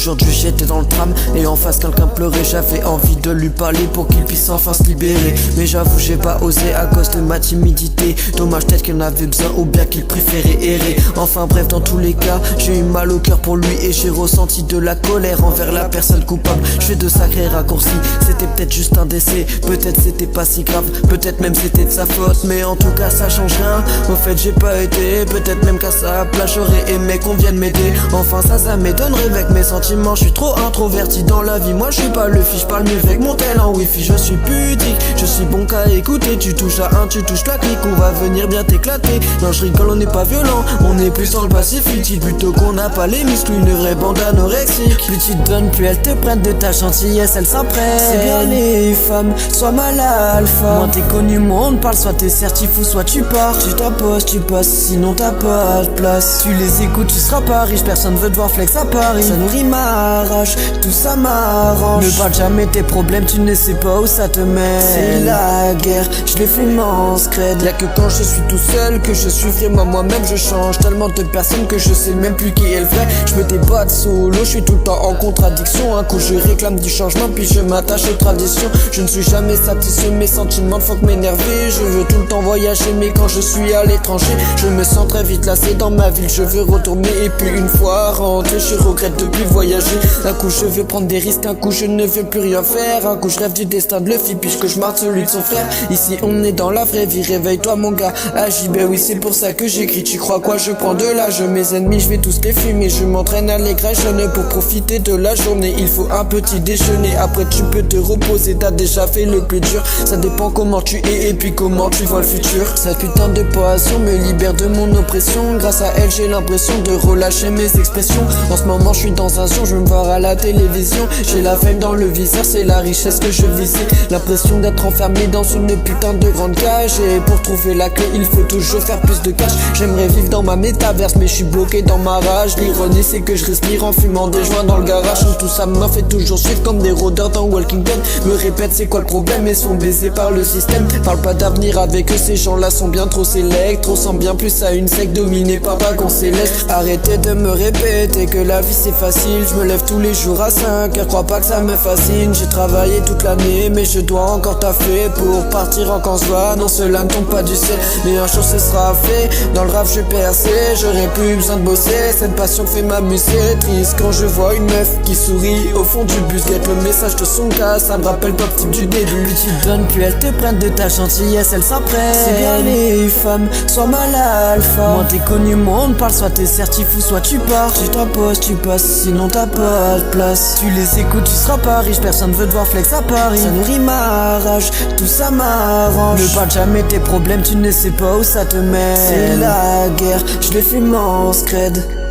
Aujourd'hui j'étais dans le tram et en face quelqu'un pleurait. J'avais envie de lui parler pour qu'il puisse enfin se libérer, mais j'avoue j'ai pas osé à cause de ma timidité. Dommage, peut-être qu'il en avait besoin ou bien qu'il préférait errer. Enfin bref, dans tous les cas j'ai eu mal au cœur pour lui et j'ai ressenti de la colère envers la personne coupable. Je fais de sacrés raccourcis, c'était peut-être juste un décès, peut-être c'était pas si grave, peut-être même c'était de sa faute, mais en tout cas ça change rien. Au fait j'ai pas été, peut-être même qu'à sa place j'aurais aimé qu'on vienne m'aider. Enfin ça m'étonnerait avec mes sentiments, je suis trop introverti dans la vie. Moi je suis pas le fils, je parle mieux avec mon tel en wifi. Je suis pudique, je suis bon qu'à écouter. Tu touches à un, tu touches la clique, on va venir bien t'éclater. Non je rigole, on n'est pas violent, on est plus dans le pacifique. Dis plutôt qu'on n'a pas les muscles, une vraie bande anorexique. Plus tu te donnes, plus elles te prennent de ta gentillesse, elles s'apprennent. C'est bien les femmes, soit mal alpha. Moins t'es connu, moins on te parle, soit t'es certif ou soit tu pars. Tu t'imposes, tu passes, sinon t'as pas de place. Tu les écoutes, tu seras pas riche, personne veut te voir flex à Paris. Ça nourrit ma rage, tout ça m'arrange. Ne parle jamais tes problèmes, tu ne sais pas où ça te mène. C'est la guerre, je les fume en scred. Y'a que quand je suis tout seul que je suis vraiment moi-même. Je change tellement de personnes que je sais même plus qui est le vrai. Je me débatte solo, je suis tout le temps en contradiction. Un coup je réclame du changement, puis je m'attache aux traditions. Je ne suis jamais satisfait, mes sentiments font que m'énerver. Je veux tout le temps voyager, mais quand je suis à l'étranger, je me sens très vite lassé dans ma ville. Je veux retourner et puis une fois rentré, je regrette de plus voyager. Un coup je veux prendre des risques, un coup je ne veux plus rien faire. Un coup je rêve du destin de Luffy puisque je marque celui de son frère. Ici on est dans la vraie vie, réveille-toi mon gars. Agis, ben oui c'est pour ça que j'écris. Tu crois quoi, je prends de l'âge. Mes ennemis je vais tous les fumer. Je m'entraîne à l'égrégène pour profiter de la journée. Il faut un petit déjeuner, après tu peux te reposer. T'as déjà fait le plus dur, ça dépend comment tu es et puis comment tu vois le futur. Cette putain de poisson me libère de mon oppression. Grâce à elle j'ai l'impression de relâcher mes expressions. En ce moment je suis dans un son, je veux me voir à la télévision. J'ai la fame dans le viseur, c'est la richesse que je visais. L'impression d'être enfermé dans une putain de grande cage. Et pour trouver la clé il faut toujours faire plus de cash. J'aimerais vivre dans ma métaverse mais je suis bloqué dans ma rage. L'ironie c'est que je respire en fumant des joints dans le garage. Tout ça m'a fait toujours suivre comme des rôdeurs dans Walking Dead. Me répète c'est quoi le problème, ils sont baisés par le système. Parle pas d'avenir avec eux, ces gens là sont bien trop sélects. Trop sent bien plus à une secte dominée par pas qu'on céleste. Arrêtez de me répéter que la vie c'est facile. Je me lève tous les jours à 5h, crois pas que ça me fascine. J'ai travaillé toute l'année mais je dois encore taffer pour partir en camp soi. Non cela ne tombe pas du ciel, mais un jour ce sera fait. Dans le rap je vais percer, j'aurai plus besoin de bosser. Cette passion fait m'amuser, triste quand je vois une meuf qui sourit au fond du bus. Guette le message de son cas, ça me rappelle pas type du début. Plus tu te donnes, plus elles te prennent de ta gentillesse, elles s'apprennent. C'est bien les femmes, soit mal alpha. Moins t'es connu, moins on te parle, soit t'es certif ou soit tu pars. Tu t'imposes, tu passes, sinon t'as pas de place. Tu les écoutes, tu seras pas riche, personne veut te voir flex à Paris. Ça nourrit ma rage, tout ça m'arrange. Ne parle jamais tes problèmes, tu ne sais pas où ça te mène. C'est la guerre, je les fume en scred.